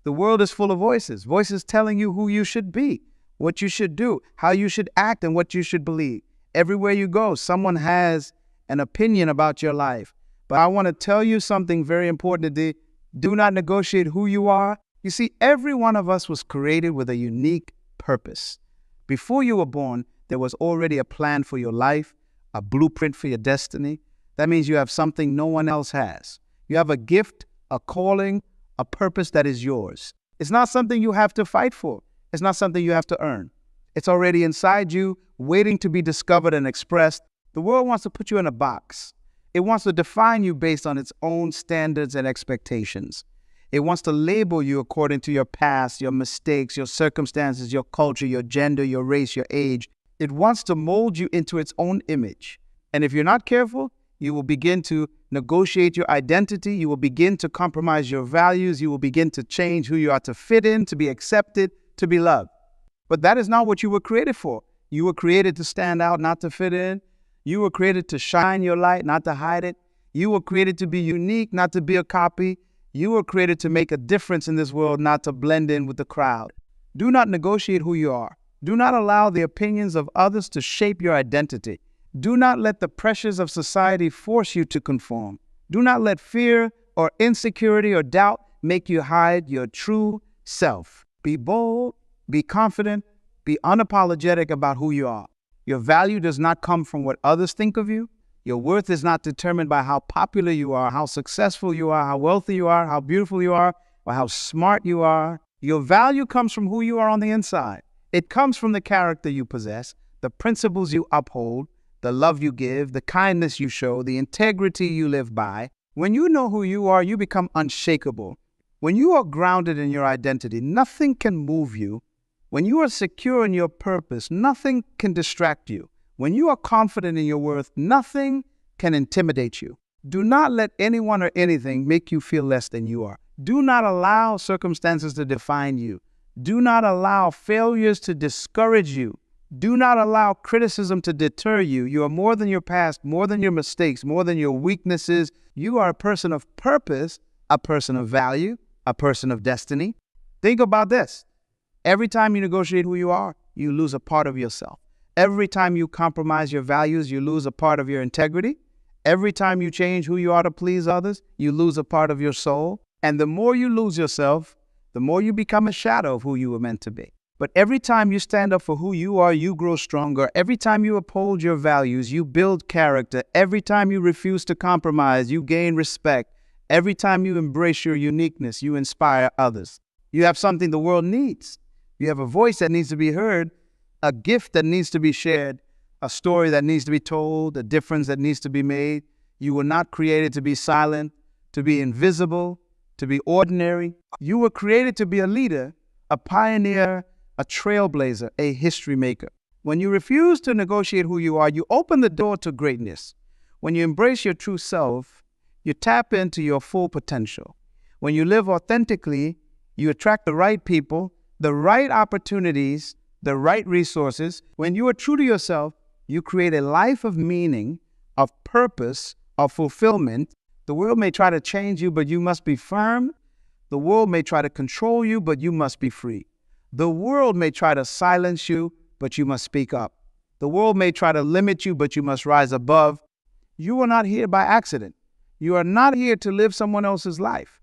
The world is full of voices, voices telling you who you should be, what you should do, how you should act, and what you should believe. Everywhere you go, someone has an opinion about your life. But I want to tell you something very important today. Do not negotiate who you are. You see, every one of us was created with a unique purpose. Before you were born, there was already a plan for your life, a blueprint for your destiny. That means you have something no one else has. You have a gift, a calling, a purpose that is yours. It's not something you have to fight for. It's not something you have to earn. It's already inside you, waiting to be discovered and expressed. The world wants to put you in a box. It wants to define you based on its own standards and expectations. It wants to label you according to your past, your mistakes, your circumstances, your culture, your gender, your race, your age. It wants to mold you into its own image. And if you're not careful, you will begin to negotiate your identity. You will begin to compromise your values. You will begin to change who you are to fit in, to be accepted, to be loved. But that is not what you were created for. You were created to stand out, not to fit in. You were created to shine your light, not to hide it. You were created to be unique, not to be a copy. You were created to make a difference in this world, not to blend in with the crowd. Do not negotiate who you are. Do not allow the opinions of others to shape your identity. Do not let the pressures of society force you to conform. Do not let fear or insecurity or doubt make you hide your true self. Be bold, be confident, be unapologetic about who you are. Your value does not come from what others think of you. Your worth is not determined by how popular you are, how successful you are, how wealthy you are, how beautiful you are, or how smart you are. Your value comes from who you are on the inside. It comes from the character you possess, the principles you uphold, the love you give, the kindness you show, the integrity you live by. When you know who you are, you become unshakable. When you are grounded in your identity, nothing can move you. When you are secure in your purpose, nothing can distract you. When you are confident in your worth, nothing can intimidate you. Do not let anyone or anything make you feel less than you are. Do not allow circumstances to define you. Do not allow failures to discourage you. Do not allow criticism to deter you. You are more than your past, more than your mistakes, more than your weaknesses. You are a person of purpose, a person of value, a person of destiny. Think about this. Every time you negotiate who you are, you lose a part of yourself. Every time you compromise your values, you lose a part of your integrity. Every time you change who you are to please others, you lose a part of your soul. And the more you lose yourself, the more you become a shadow of who you were meant to be. But every time you stand up for who you are, you grow stronger. Every time you uphold your values, you build character. Every time you refuse to compromise, you gain respect. Every time you embrace your uniqueness, you inspire others. You have something the world needs. You have a voice that needs to be heard, a gift that needs to be shared, a story that needs to be told, a difference that needs to be made. You were not created to be silent, to be invisible, to be ordinary. You were created to be a leader, a pioneer, a trailblazer, a history maker. When you refuse to negotiate who you are, you open the door to greatness. When you embrace your true self, you tap into your full potential. When you live authentically, you attract the right people, the right opportunities, the right resources. When you are true to yourself, you create a life of meaning, of purpose, of fulfillment. The world may try to change you, but you must be firm. The world may try to control you, but you must be free. The world may try to silence you, but you must speak up. The world may try to limit you, but you must rise above. You are not here by accident. You are not here to live someone else's life.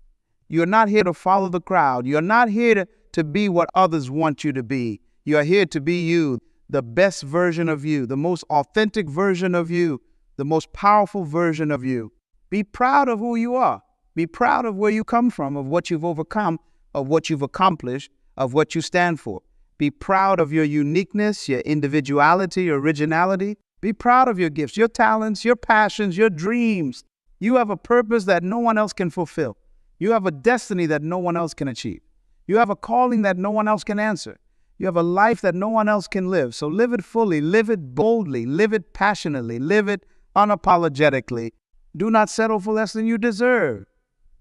You are not here to follow the crowd. You are not here to be what others want you to be. You are here to be you, the best version of you, the most authentic version of you, the most powerful version of you. Be proud of who you are. Be proud of where you come from, of what you've overcome, of what you've accomplished, of what you stand for. Be proud of your uniqueness, your individuality, your originality. Be proud of your gifts, your talents, your passions, your dreams. You have a purpose that no one else can fulfill. You have a destiny that no one else can achieve. You have a calling that no one else can answer. You have a life that no one else can live. So live it fully, live it boldly, live it passionately, live it unapologetically. Do not settle for less than you deserve.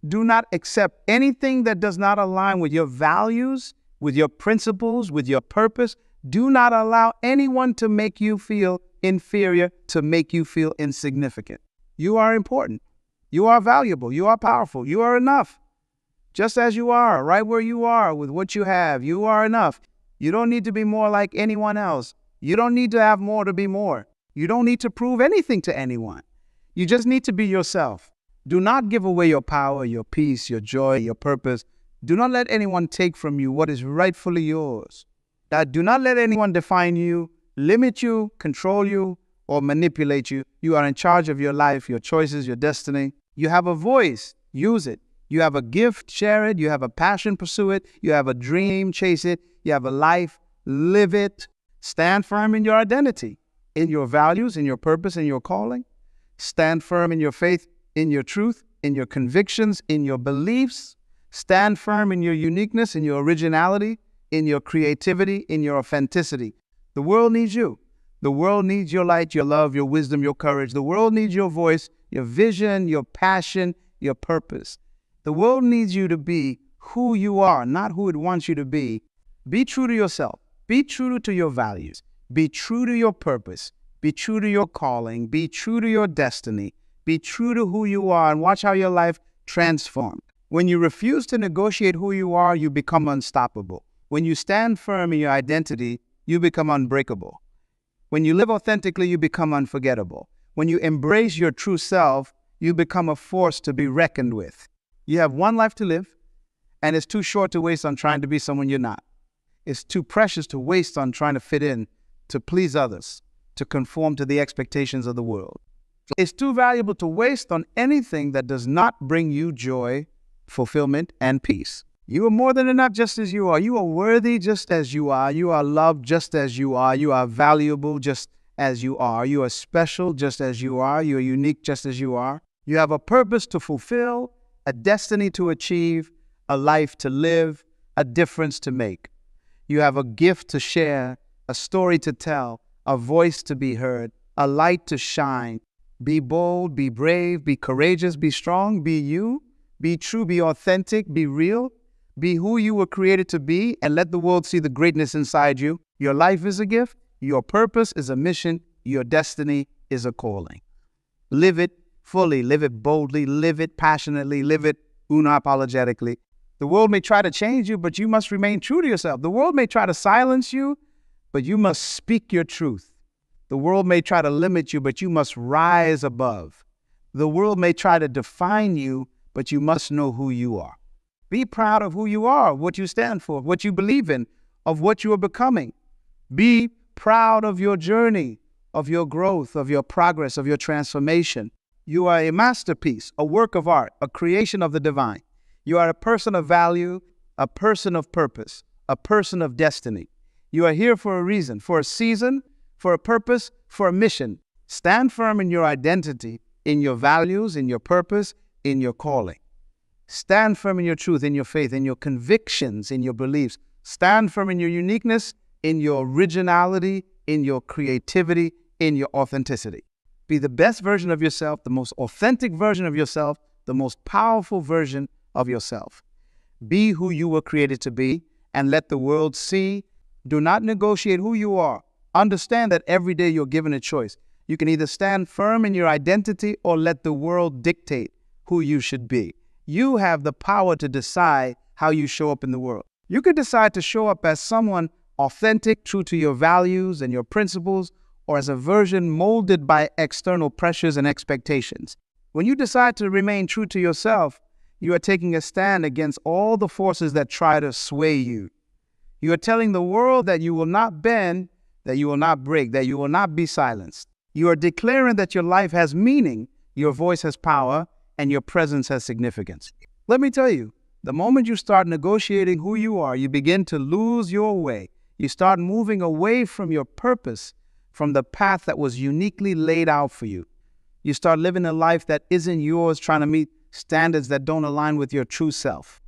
Do not accept anything that does not align with your values, with your principles, with your purpose. Do not allow anyone to make you feel inferior, to make you feel insignificant. You are important. You are valuable. You are powerful. You are enough. just as you are, right where you are with what you have. You are enough. You don't need to be more like anyone else. You don't need to have more to be more. You don't need to prove anything to anyone. You just need to be yourself. Do not give away your power, your peace, your joy, your purpose. Do not let anyone take from you what is rightfully yours. Do not let anyone define you, limit you, control you, or manipulate you. You are in charge of your life, your choices, your destiny. You have a voice, use it. You have a gift, share it. You have a passion, pursue it. You have a dream, chase it. You have a life, live it. Stand firm in your identity, in your values, in your purpose, in your calling. Stand firm in your faith, in your truth, in your convictions, in your beliefs. Stand firm in your uniqueness, in your originality, in your creativity, in your authenticity. The world needs you. The world needs your light, your love, your wisdom, your courage. The world needs your voice, your vision, your passion, your purpose. The world needs you to be who you are, not who it wants you to be. Be true to yourself. Be true to your values. Be true to your purpose. Be true to your calling. Be true to your destiny. Be true to who you are, and watch how your life transforms. When you refuse to negotiate who you are, you become unstoppable. When you stand firm in your identity, you become unbreakable. When you live authentically, you become unforgettable. When you embrace your true self, you become a force to be reckoned with. You have one life to live, and it's too short to waste on trying to be someone you're not. It's too precious to waste on trying to fit in, to please others, to conform to the expectations of the world. It's too valuable to waste on anything that does not bring you joy, fulfillment, and peace. You are more than enough just as you are. You are worthy just as you are. You are loved just as you are. You are valuable just as you are. You are special just as you are. You are unique just as you are. You have a purpose to fulfill, a destiny to achieve, a life to live, a difference to make. You have a gift to share, a story to tell, a voice to be heard, a light to shine. Be bold, be brave, be courageous, be strong, be you, be true, be authentic, be real. Be who you were created to be, and let the world see the greatness inside you. Your life is a gift. Your purpose is a mission. Your destiny is a calling. Live it fully. Live it boldly. Live it passionately. Live it unapologetically. The world may try to change you, but you must remain true to yourself. The world may try to silence you, but you must speak your truth. The world may try to limit you, but you must rise above. The world may try to define you, but you must know who you are. Be proud of who you are, what you stand for, what you believe in, of what you are becoming. Be proud of your journey, of your growth, of your progress, of your transformation. You are a masterpiece, a work of art, a creation of the divine. You are a person of value, a person of purpose, a person of destiny. You are here for a reason, for a season, for a purpose, for a mission. Stand firm in your identity, in your values, in your purpose, in your calling. Stand firm in your truth, in your faith, in your convictions, in your beliefs. Stand firm in your uniqueness, in your originality, in your creativity, in your authenticity. Be the best version of yourself, the most authentic version of yourself, the most powerful version of yourself. Be who you were created to be, and let the world see. Do not negotiate who you are. Understand that every day you're given a choice. You can either stand firm in your identity or let the world dictate who you should be. You have the power to decide how you show up in the world. You could decide to show up as someone authentic, true to your values and your principles, or as a version molded by external pressures and expectations. When you decide to remain true to yourself, you are taking a stand against all the forces that try to sway you. You are telling the world that you will not bend, that you will not break, that you will not be silenced. You are declaring that your life has meaning, your voice has power, and your presence has significance. Let me tell you, the moment you start negotiating who you are, you begin to lose your way. You start moving away from your purpose, from the path that was uniquely laid out for you. You start living a life that isn't yours, trying to meet standards that don't align with your true self.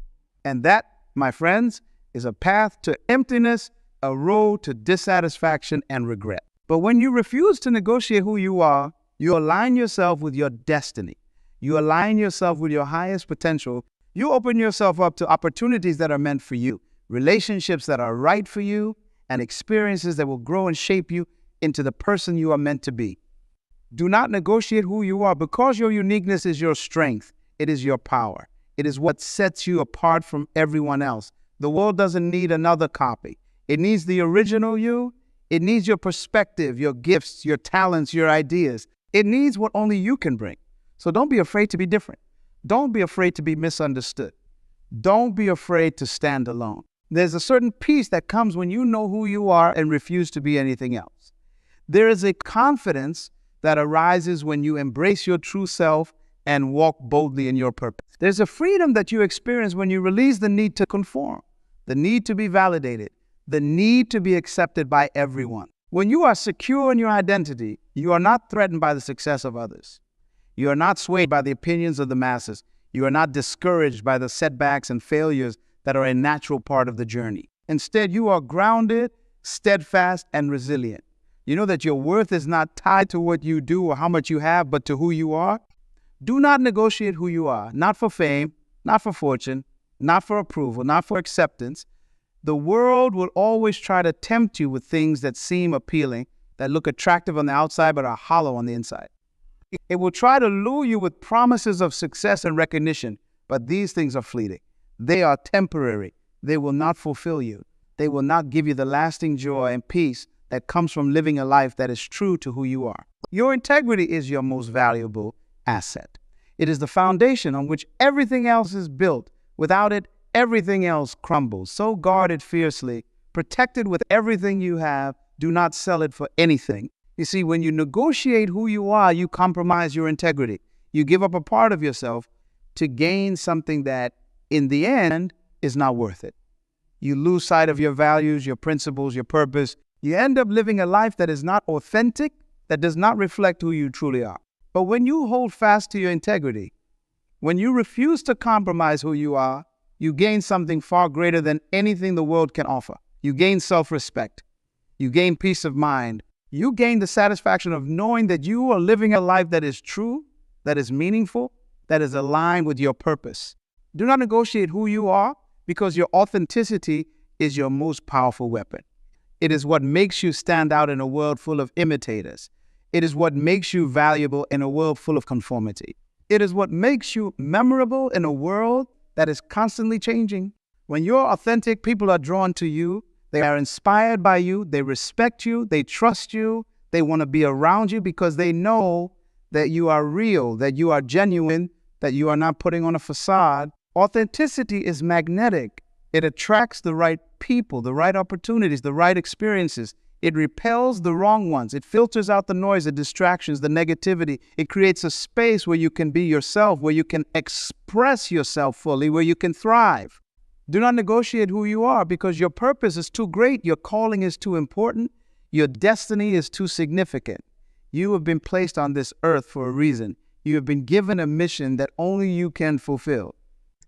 And that, my friends, is a path to emptiness, a road to dissatisfaction and regret. But when you refuse to negotiate who you are, you align yourself with your destiny. You align yourself with your highest potential. You open yourself up to opportunities that are meant for you, relationships that are right for you, and experiences that will grow and shape you into the person you are meant to be. Do not negotiate who you are, because your uniqueness is your strength. It is your power. It is what sets you apart from everyone else. The world doesn't need another copy. It needs the original you. It needs your perspective, your gifts, your talents, your ideas. It needs what only you can bring. So don't be afraid to be different. Don't be afraid to be misunderstood. Don't be afraid to stand alone. There's a certain peace that comes when you know who you are and refuse to be anything else. There is a confidence that arises when you embrace your true self and walk boldly in your purpose. There's a freedom that you experience when you release the need to conform, the need to be validated, the need to be accepted by everyone. When you are secure in your identity, you are not threatened by the success of others. You are not swayed by the opinions of the masses. You are not discouraged by the setbacks and failures that are a natural part of the journey. Instead, you are grounded, steadfast, and resilient. You know that your worth is not tied to what you do or how much you have, but to who you are. Do not negotiate who you are, not for fame, not for fortune, not for approval, not for acceptance. The world will always try to tempt you with things that seem appealing, that look attractive on the outside but are hollow on the inside. It will try to lure you with promises of success and recognition, but these things are fleeting. They are temporary. They will not fulfill you. They will not give you the lasting joy and peace that comes from living a life that is true to who you are. Your integrity is your most valuable asset. It is the foundation on which everything else is built. Without it, everything else crumbles. So guard it fiercely. Protect it with everything you have. Do not sell it for anything. You see, when you negotiate who you are, you compromise your integrity. You give up a part of yourself to gain something that, in the end, is not worth it. You lose sight of your values, your principles, your purpose. You end up living a life that is not authentic, that does not reflect who you truly are. But when you hold fast to your integrity, when you refuse to compromise who you are, you gain something far greater than anything the world can offer. You gain self-respect. You gain peace of mind. You gain the satisfaction of knowing that you are living a life that is true, that is meaningful, that is aligned with your purpose. Do not negotiate who you are, because your authenticity is your most powerful weapon. It is what makes you stand out in a world full of imitators. It is what makes you valuable in a world full of conformity. It is what makes you memorable in a world that is constantly changing. When you're authentic, people are drawn to you. They are inspired by you. They respect you. They trust you. They want to be around you because they know that you are real, that you are genuine, that you are not putting on a facade. Authenticity is magnetic. It attracts the right people, the right opportunities, the right experiences. It repels the wrong ones. It filters out the noise, the distractions, the negativity. It creates a space where you can be yourself, where you can express yourself fully, where you can thrive. Do not negotiate who you are, because your purpose is too great, your calling is too important, your destiny is too significant. You have been placed on this earth for a reason. You have been given a mission that only you can fulfill.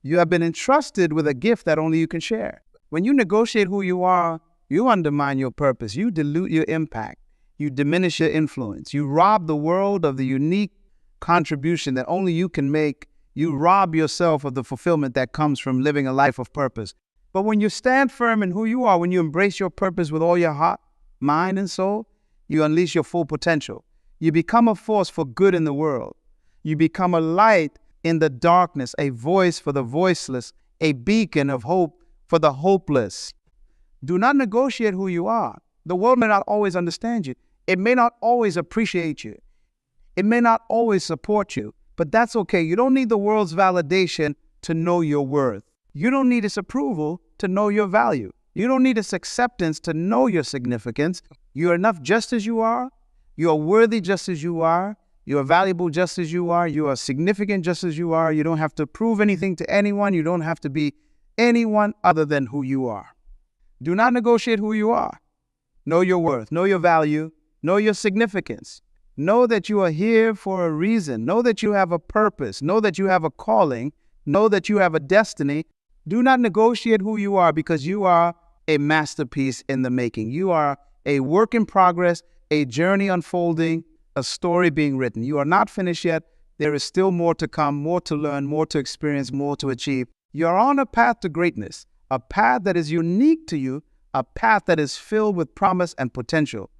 You have been entrusted with a gift that only you can share. When you negotiate who you are, you undermine your purpose. You dilute your impact. You diminish your influence. You rob the world of the unique contribution that only you can make. You rob yourself of the fulfillment that comes from living a life of purpose. But when you stand firm in who you are, when you embrace your purpose with all your heart, mind, and soul, you unleash your full potential. You become a force for good in the world. You become a light in the darkness, a voice for the voiceless, a beacon of hope for the hopeless. Do not negotiate who you are. The world may not always understand you. It may not always appreciate you. It may not always support you, but that's okay. You don't need the world's validation to know your worth. You don't need its approval to know your value. You don't need its acceptance to know your significance. You are enough just as you are. You are worthy just as you are. You are valuable just as you are. You are significant just as you are. You don't have to prove anything to anyone. You don't have to be anyone other than who you are. Do not negotiate who you are. Know your worth. Know your value. Know your significance. Know that you are here for a reason. Know that you have a purpose. Know that you have a calling. Know that you have a destiny. Do not negotiate who you are, because you are a masterpiece in the making. You are a work in progress, a journey unfolding, a story being written. You are not finished yet. There is still more to come, more to learn, more to experience, more to achieve. You are on a path to greatness, a path that is unique to you, a path that is filled with promise and potential.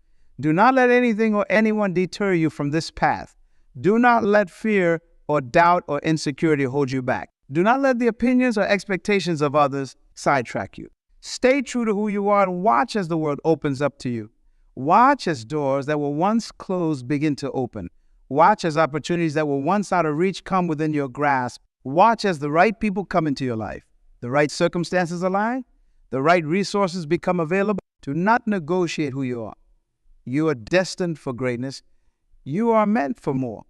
Do not let anything or anyone deter you from this path. Do not let fear or doubt or insecurity hold you back. Do not let the opinions or expectations of others sidetrack you. Stay true to who you are and watch as the world opens up to you. Watch as doors that were once closed begin to open. Watch as opportunities that were once out of reach come within your grasp. Watch as the right people come into your life. The right circumstances align. The right resources become available. Do not negotiate who you are. You are destined for greatness. You are meant for more.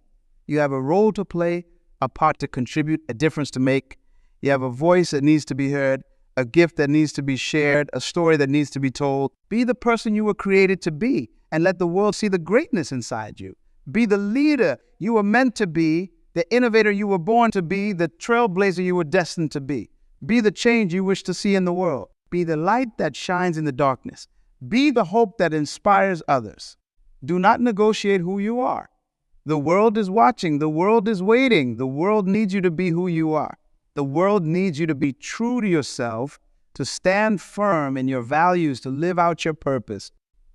You have a role to play, a part to contribute, a difference to make. You have a voice that needs to be heard, a gift that needs to be shared, a story that needs to be told. Be the person you were created to be and let the world see the greatness inside you. Be the leader you were meant to be, the innovator you were born to be, the trailblazer you were destined to be. Be the change you wish to see in the world. Be the light that shines in the darkness. Be the hope that inspires others. Do not negotiate who you are. The world is watching. The world is waiting. The world needs you to be who you are. The world needs you to be true to yourself, to stand firm in your values, to live out your purpose.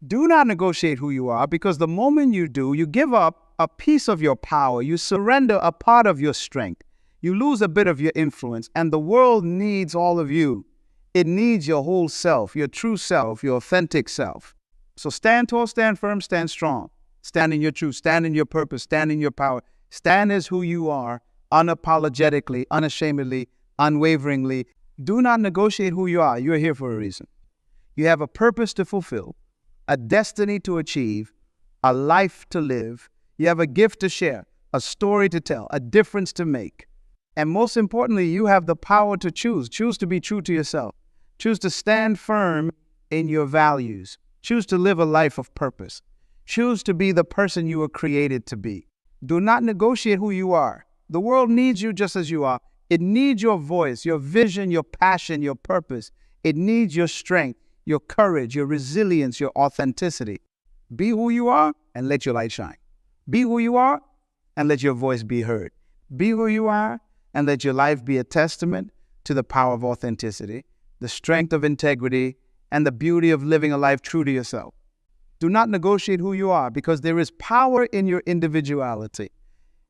Do not negotiate who you are, because the moment you do, you give up a piece of your power. You surrender a part of your strength. You lose a bit of your influence, and the world needs all of you. It needs your whole self, your true self, your authentic self. So stand tall, stand firm, stand strong. Stand in your truth, stand in your purpose, stand in your power. Stand as who you are, unapologetically, unashamedly, unwaveringly. Do not negotiate who you are. You're here for a reason. You have a purpose to fulfill, a destiny to achieve, a life to live. You have a gift to share, a story to tell, a difference to make. And most importantly, you have the power to choose. Choose to be true to yourself. Choose to stand firm in your values. Choose to live a life of purpose. Choose to be the person you were created to be. Do not negotiate who you are. The world needs you just as you are. It needs your voice, your vision, your passion, your purpose. It needs your strength, your courage, your resilience, your authenticity. Be who you are and let your light shine. Be who you are and let your voice be heard. Be who you are and let your life be a testament to the power of authenticity, the strength of integrity, and the beauty of living a life true to yourself. Do not negotiate who you are, because there is power in your individuality.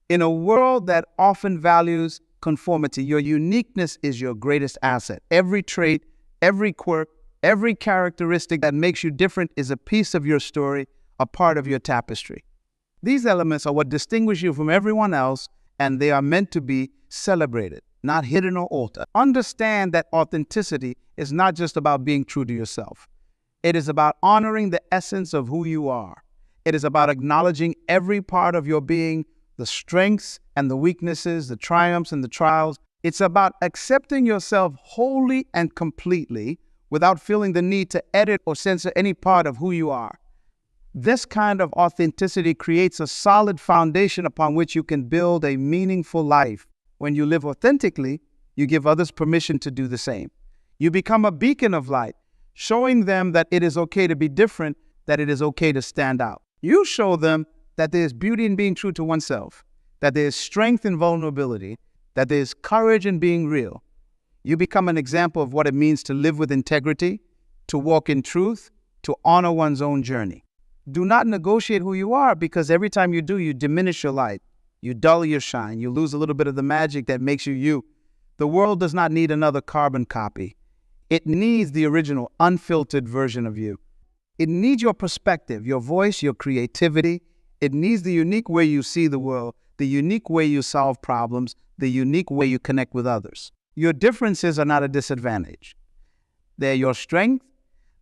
In a world that often values conformity, your uniqueness is your greatest asset. Every trait, every quirk, every characteristic that makes you different is a piece of your story, a part of your tapestry. These elements are what distinguish you from everyone else, and they are meant to be celebrated, not hidden or altered. Understand that authenticity is not just about being true to yourself. It is about honoring the essence of who you are. It is about acknowledging every part of your being, the strengths and the weaknesses, the triumphs and the trials. It's about accepting yourself wholly and completely without feeling the need to edit or censor any part of who you are. This kind of authenticity creates a solid foundation upon which you can build a meaningful life. When you live authentically, you give others permission to do the same. You become a beacon of light, showing them that it is okay to be different, that it is okay to stand out. You show them that there is beauty in being true to oneself, that there is strength in vulnerability, that there is courage in being real. You become an example of what it means to live with integrity, to walk in truth, to honor one's own journey. Do not negotiate who you are, because every time you do, you diminish your light. You dull your shine. You lose a little bit of the magic that makes you you. The world does not need another carbon copy. It needs the original, unfiltered version of you. It needs your perspective, your voice, your creativity. It needs the unique way you see the world, the unique way you solve problems, the unique way you connect with others. Your differences are not a disadvantage. They're your strength.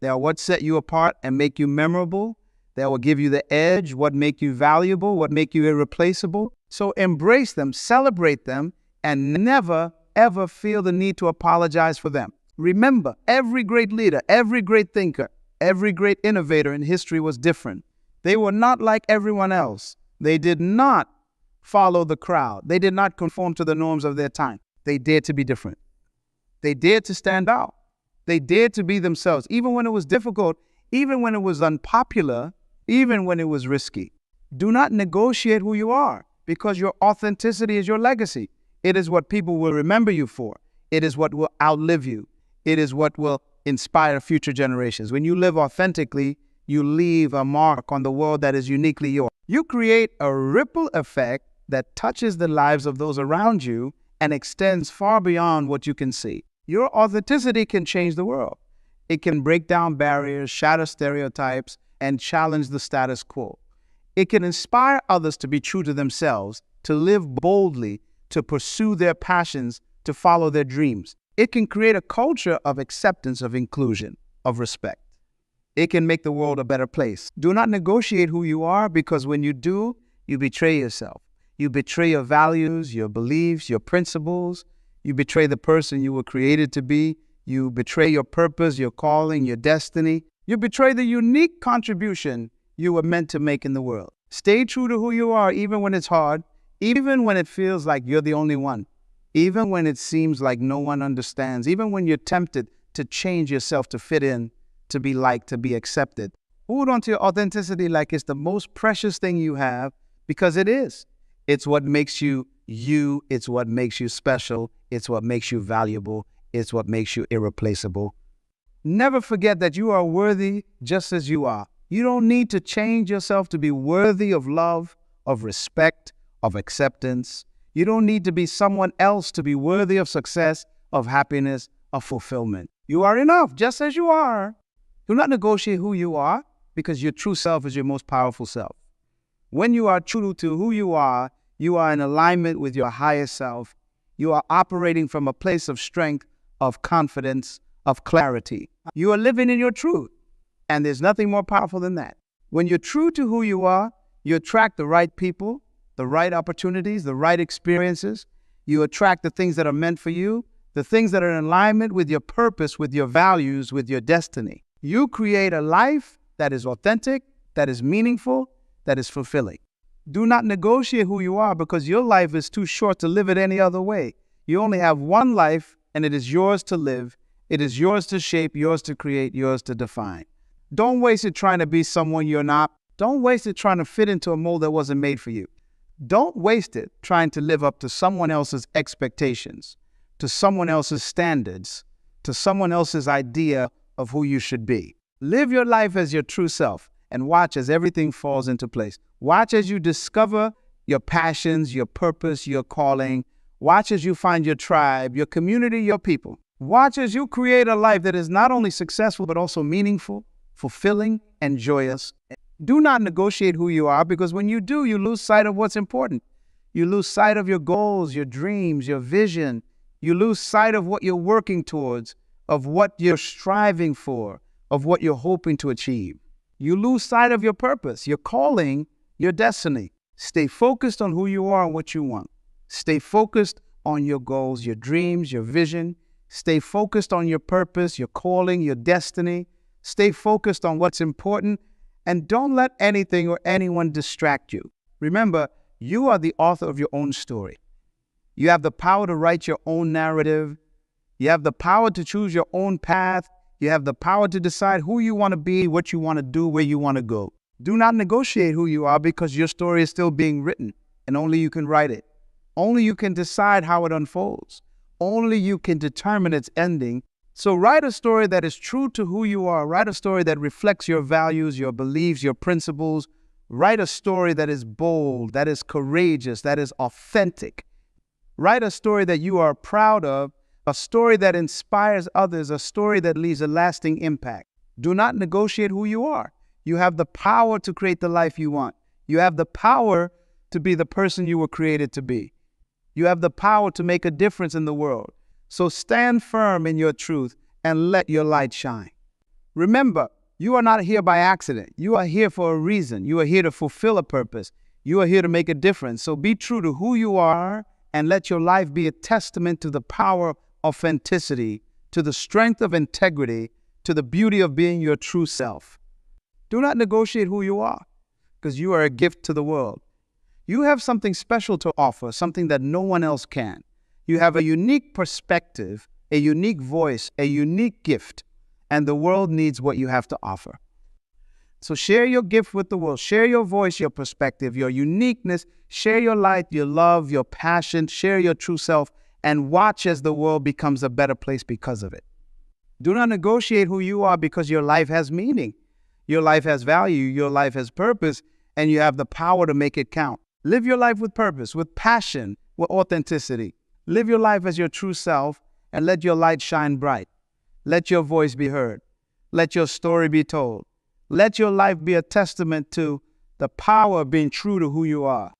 They are what set you apart and make you memorable. They will give you the edge, what make you valuable, what make you irreplaceable. So embrace them, celebrate them, and never, ever feel the need to apologize for them. Remember, every great leader, every great thinker, every great innovator in history was different. They were not like everyone else. They did not follow the crowd. They did not conform to the norms of their time. They dared to be different. They dared to stand out. They dared to be themselves, even when it was difficult, even when it was unpopular, even when it was risky. Do not negotiate who you are, because your authenticity is your legacy. It is what people will remember you for. It is what will outlive you. It is what will inspire future generations. When you live authentically, you leave a mark on the world that is uniquely yours. You create a ripple effect that touches the lives of those around you and extends far beyond what you can see. Your authenticity can change the world. It can break down barriers, shatter stereotypes, and challenge the status quo. It can inspire others to be true to themselves, to live boldly, to pursue their passions, to follow their dreams. It can create a culture of acceptance, of inclusion, of respect. It can make the world a better place. Do not negotiate who you are, because when you do, you betray yourself. You betray your values, your beliefs, your principles. You betray the person you were created to be. You betray your purpose, your calling, your destiny. You betray the unique contribution you were meant to make in the world. Stay true to who you are, even when it's hard, even when it feels like you're the only one, even when it seems like no one understands, even when you're tempted to change yourself to fit in, to be liked, to be accepted. Hold on to your authenticity like it's the most precious thing you have, because it is. It's what makes you you. It's what makes you special. It's what makes you valuable. It's what makes you irreplaceable. Never forget that you are worthy just as you are. You don't need to change yourself to be worthy of love, of respect, of acceptance. You don't need to be someone else to be worthy of success, of happiness, of fulfillment. You are enough just as you are. Do not negotiate who you are, because your true self is your most powerful self. When you are true to who you are in alignment with your higher self. You are operating from a place of strength, of confidence, of clarity. You are living in your truth, and there's nothing more powerful than that. When you're true to who you are, you attract the right people, the right opportunities, the right experiences. You attract the things that are meant for you, the things that are in alignment with your purpose, with your values, with your destiny. You create a life that is authentic, that is meaningful, that is fulfilling. Do not negotiate who you are, because your life is too short to live it any other way. You only have one life, and it is yours to live. It is yours to shape, yours to create, yours to define. Don't waste it trying to be someone you're not. Don't waste it trying to fit into a mold that wasn't made for you. Don't waste it trying to live up to someone else's expectations, to someone else's standards, to someone else's idea of who you should be. Live your life as your true self, and watch as everything falls into place. Watch as you discover your passions, your purpose, your calling. Watch as you find your tribe, your community, your people. Watch as you create a life that is not only successful, but also meaningful, fulfilling, and joyous. Do not negotiate who you are, because when you do, you lose sight of what's important. You lose sight of your goals, your dreams, your vision. You lose sight of what you're working towards, of what you're striving for, of what you're hoping to achieve. You lose sight of your purpose, your calling, your destiny. Stay focused on who you are and what you want. Stay focused on your goals, your dreams, your vision. Stay focused on your purpose, your calling, your destiny. Stay focused on what's important, and don't let anything or anyone distract you. Remember, you are the author of your own story. You have the power to write your own narrative. You have the power to choose your own path. You have the power to decide who you want to be, what you want to do, where you want to go. Do not negotiate who you are, because your story is still being written, and only you can write it. Only you can decide how it unfolds. Only you can determine its ending. So write a story that is true to who you are. Write a story that reflects your values, your beliefs, your principles. Write a story that is bold, that is courageous, that is authentic. Write a story that you are proud of, a story that inspires others, a story that leaves a lasting impact. Do not negotiate who you are. You have the power to create the life you want. You have the power to be the person you were created to be. You have the power to make a difference in the world. So stand firm in your truth and let your light shine. Remember, you are not here by accident. You are here for a reason. You are here to fulfill a purpose. You are here to make a difference. So be true to who you are, and let your life be a testament to the power of authenticity, to the strength of integrity, to the beauty of being your true self. Do not negotiate who you are, because you are a gift to the world. You have something special to offer, something that no one else can. You have a unique perspective, a unique voice, a unique gift, and the world needs what you have to offer. So share your gift with the world. Share your voice, your perspective, your uniqueness. Share your light, your love, your passion. Share your true self, and watch as the world becomes a better place because of it. Do not negotiate who you are, because your life has meaning. Your life has value. Your life has purpose, and you have the power to make it count. Live your life with purpose, with passion, with authenticity. Live your life as your true self and let your light shine bright. Let your voice be heard. Let your story be told. Let your life be a testament to the power of being true to who you are.